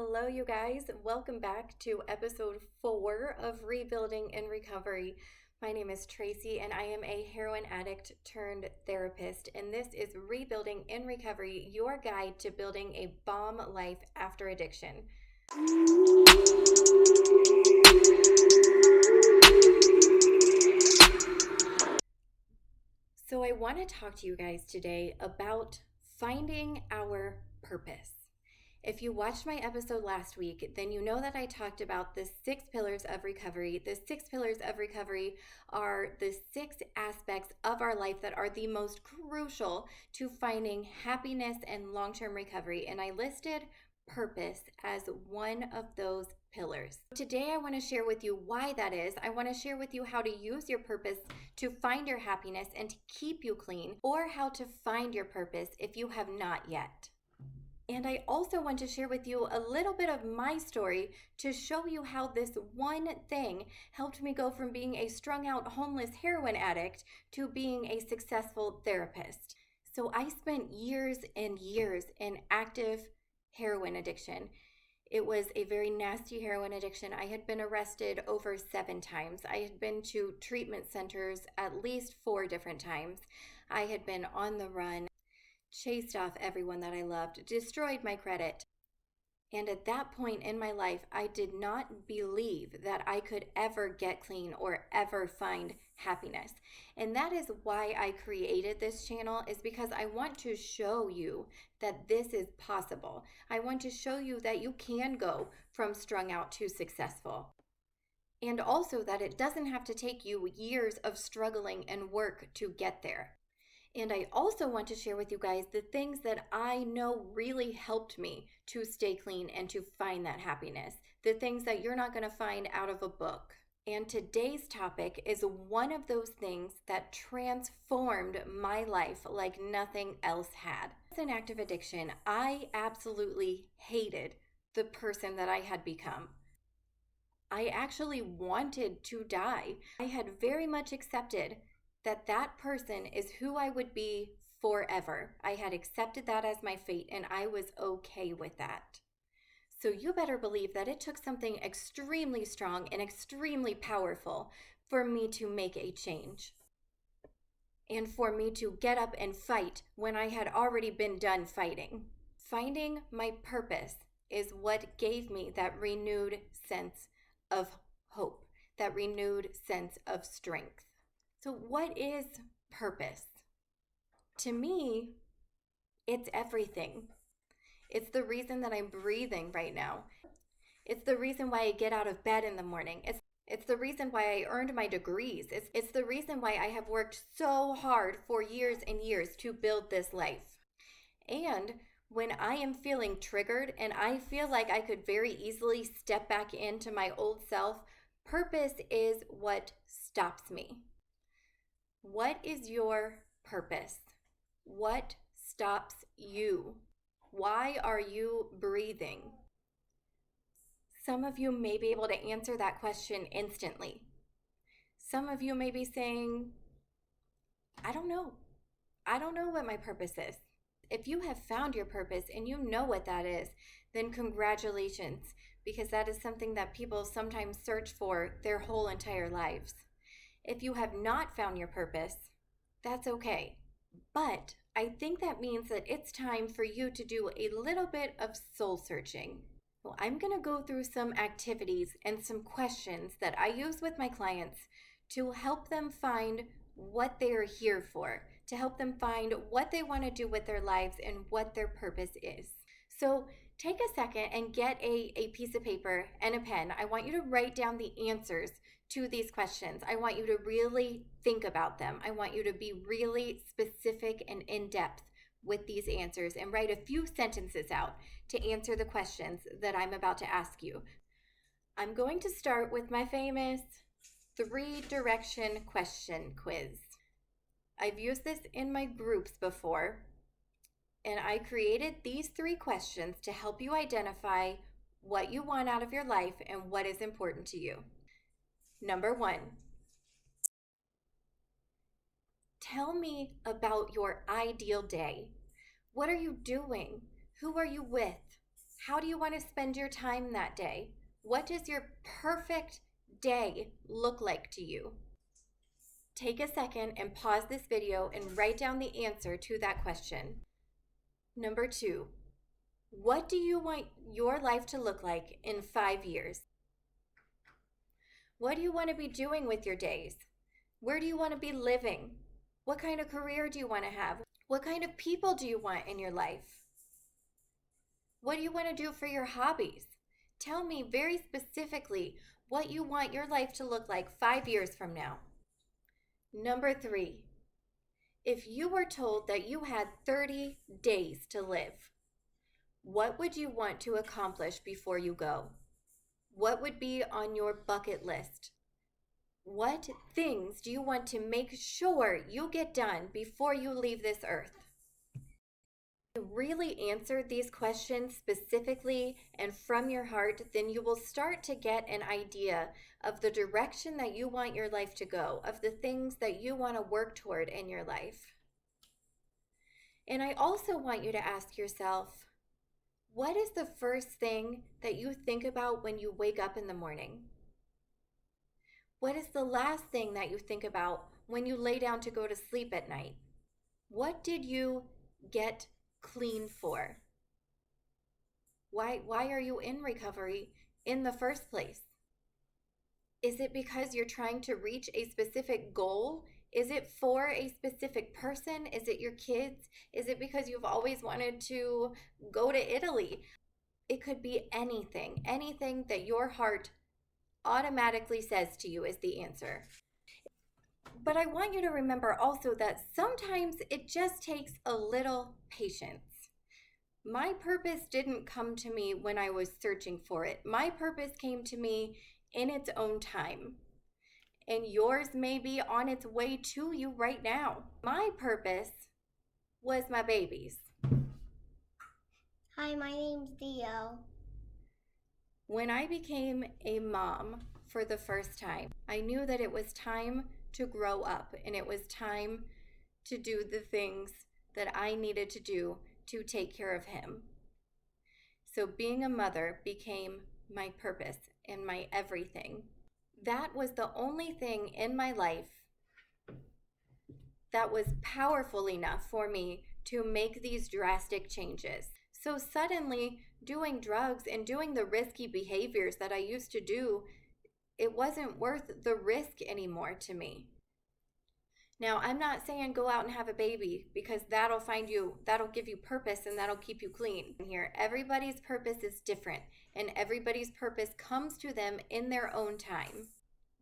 Hello, you guys. Welcome back to episode 4 of Rebuilding in Recovery. My name is Tracy, and I am a heroin addict turned therapist. And this is Rebuilding in Recovery, your guide to building a bomb life after addiction. So, I want to talk to you guys today about finding our purpose. If you watched my episode last week, then you know that I talked about the 6 pillars of recovery. The 6 pillars of recovery are the 6 aspects of our life that are the most crucial to finding happiness and long-term recovery. And I listed purpose as one of those pillars. Today, I want to share with you why that is. I want to share with you how to use your purpose to find your happiness and to keep you clean, or how to find your purpose if you have not yet. And I also want to share with you a little bit of my story to show you how this one thing helped me go from being a strung out homeless heroin addict to being a successful therapist. So I spent years and years in active heroin addiction. It was a very nasty heroin addiction. I had been arrested over 7 times. I had been to treatment centers at least 4 different times. I had been on the run, chased off everyone that I loved, destroyed my credit. And at that point in my life, I did not believe that I could ever get clean or ever find happiness. And that is why I created this channel, is because I want to show you that this is possible. I want to show you that you can go from strung out to successful. And also that it doesn't have to take you years of struggling and work to get there. And I also want to share with you guys the things that I know really helped me to stay clean and to find that happiness. The things that you're not going to find out of a book. And today's topic is one of those things that transformed my life like nothing else had. As an active addiction, I absolutely hated the person that I had become. I actually wanted to die. I had very much accepted that person is who I would be forever. I had accepted that as my fate, and I was okay with that. So you better believe that it took something extremely strong and extremely powerful for me to make a change. And for me to get up and fight when I had already been done fighting. Finding my purpose is what gave me that renewed sense of hope, that renewed sense of strength. So what is purpose? To me, it's everything. It's the reason that I'm breathing right now. It's the reason why I get out of bed in the morning. It's the reason why I earned my degrees. It's the reason why I have worked so hard for years and years to build this life. And when I am feeling triggered and I feel like I could very easily step back into my old self, purpose is what stops me. What is your purpose? What stops you? Why are you breathing? Some of you may be able to answer that question instantly. Some of you may be saying, I don't know. I don't know what my purpose is. If you have found your purpose and you know what that is, then congratulations, because that is something that people sometimes search for their whole entire lives. If you have not found your purpose, that's okay. But I think that means that it's time for you to do a little bit of soul searching. Well, I'm going to go through some activities and some questions that I use with my clients to help them find what they are here for, to help them find what they want to do with their lives and what their purpose is. So take a second and get a piece of paper and a pen. I want you to write down the answers to these questions. I want you to really think about them. I want you to be really specific and in-depth with these answers and write a few sentences out to answer the questions that I'm about to ask you. I'm going to start with my famous 3-direction question quiz. I've used this in my groups before, and I created these 3 questions to help you identify what you want out of your life and what is important to you. Number 1, tell me about your ideal day. What are you doing? Who are you with? How do you want to spend your time that day? What does your perfect day look like to you? Take a second and pause this video and write down the answer to that question. Number 2, what do you want your life to look like in 5 years? What do you want to be doing with your days? Where do you want to be living? What kind of career do you want to have? What kind of people do you want in your life? What do you want to do for your hobbies? Tell me very specifically what you want your life to look like 5 years from now. Number 3, if you were told that you had 30 days to live, what would you want to accomplish before you go? What would be on your bucket list? What things do you want to make sure you get done before you leave this earth? If you really answer these questions specifically and from your heart, then you will start to get an idea of the direction that you want your life to go, of the things that you want to work toward in your life. And I also want you to ask yourself, what is the first thing that you think about when you wake up in the morning? What is the last thing that you think about when you lay down to go to sleep at night? What did you get clean for? Why are you in recovery in the first place? Is it because you're trying to reach a specific goal? Is it for a specific person? Is it your kids? Is it because you've always wanted to go to Italy? It could be anything that your heart automatically says to you is the answer. But I want you to remember also that sometimes it just takes a little patience. My purpose didn't come to me when I was searching for it. My purpose came to me in its own time. And yours may be on its way to you right now. My purpose was my babies. Hi, my name's Theo. When I became a mom for the first time, I knew that it was time to grow up and it was time to do the things that I needed to do to take care of him. So being a mother became my purpose and my everything. That was the only thing in my life that was powerful enough for me to make these drastic changes. So suddenly, doing drugs and doing the risky behaviors that I used to do, it wasn't worth the risk anymore to me. Now, I'm not saying go out and have a baby because that'll give you purpose and that'll keep you clean. Here, everybody's purpose is different and everybody's purpose comes to them in their own time.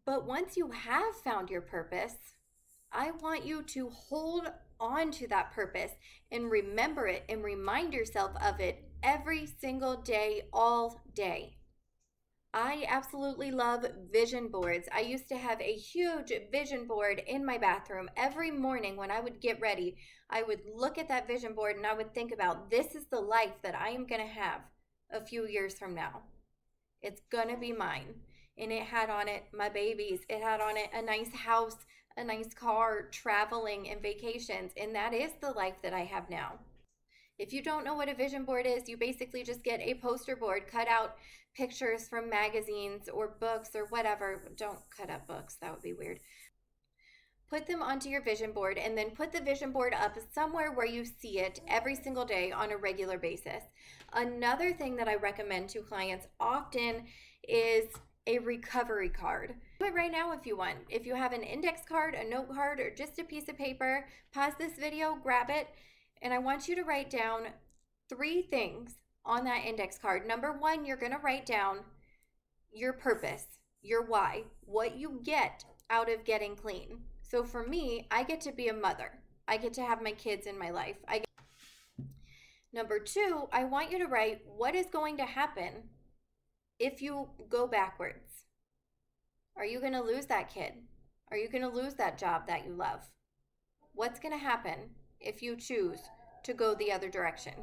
But once you have found your purpose, I want you to hold on to that purpose and remember it and remind yourself of it every single day, all day. I absolutely love vision boards. I used to have a huge vision board in my bathroom. Every morning when I would get ready, I would look at that vision board and I would think about, this is the life that I am going to have a few years from now. It's going to be mine. And it had on it my babies. It had on it a nice house, a nice car, traveling and vacations. And that is the life that I have now. If you don't know what a vision board is, you basically just get a poster board, cut out pictures from magazines or books or whatever. Don't cut up books, that would be weird. Put them onto your vision board and then put the vision board up somewhere where you see it every single day on a regular basis. Another thing that I recommend to clients often is a recovery card. Do it right now if you want. If you have an index card, a note card, or just a piece of paper, pause this video, grab it, and I want you to write down 3 things on that index card. Number 1, you're going to write down your purpose, your why, what you get out of getting clean. So for me, I get to be a mother. I get to have my kids in my life. Number 2, I want you to write what is going to happen if you go backwards. Are you going to lose that kid? Are you going to lose that job that you love? What's going to happen if you choose to go the other direction?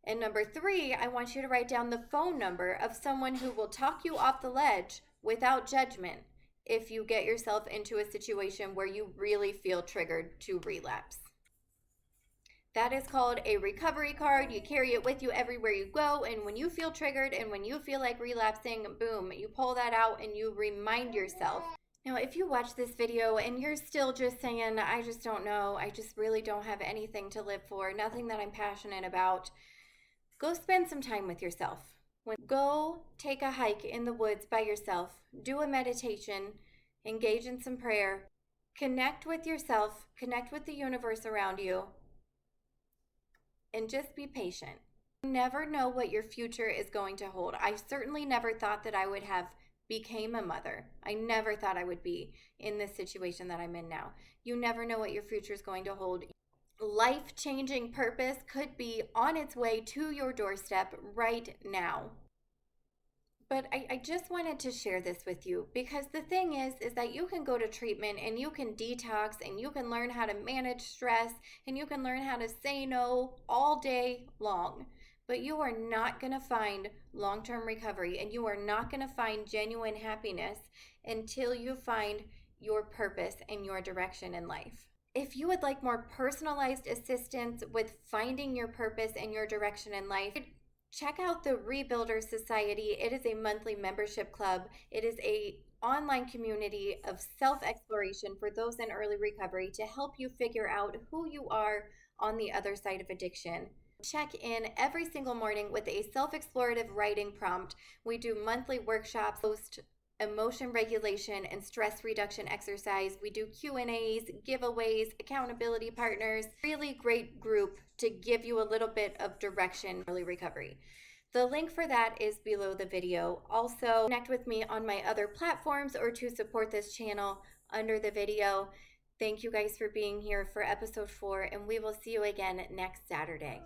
And number 3, I want you to write down the phone number of someone who will talk you off the ledge without judgment if you get yourself into a situation where you really feel triggered to relapse. That is called a recovery card. You carry it with you everywhere you go. And when you feel triggered and when you feel like relapsing, boom, you pull that out and you remind yourself. Now, if you watch this video and you're still just saying, I just don't know, I just really don't have anything to live for, nothing that I'm passionate about, go spend some time with yourself. Go take a hike in the woods by yourself, do a meditation, engage in some prayer, connect with yourself, connect with the universe around you, and just be patient. You never know what your future is going to hold. I certainly never thought that I would have became a mother. I never thought I would be in this situation that I'm in now. You never know what your future is going to hold. Life-changing purpose could be on its way to your doorstep right now. But I just wanted to share this with you because the thing is that you can go to treatment and you can detox and you can learn how to manage stress and you can learn how to say no all day long. But you are not going to find long-term recovery and you are not going to find genuine happiness until you find your purpose and your direction in life. If you would like more personalized assistance with finding your purpose and your direction in life, check out the Rebuilder Society. It is a monthly membership club. It is an online community of self-exploration for those in early recovery to help you figure out who you are on the other side of addiction. Check in every single morning with a self-explorative writing prompt. We do monthly workshops, host emotion regulation and stress reduction exercise. We do Q&As, giveaways, accountability partners. Really great group to give you a little bit of direction in early recovery. The link for that is below the video. Also, connect with me on my other platforms or to support this channel under the video. Thank you guys for being here for episode 4, and we will see you again next Saturday.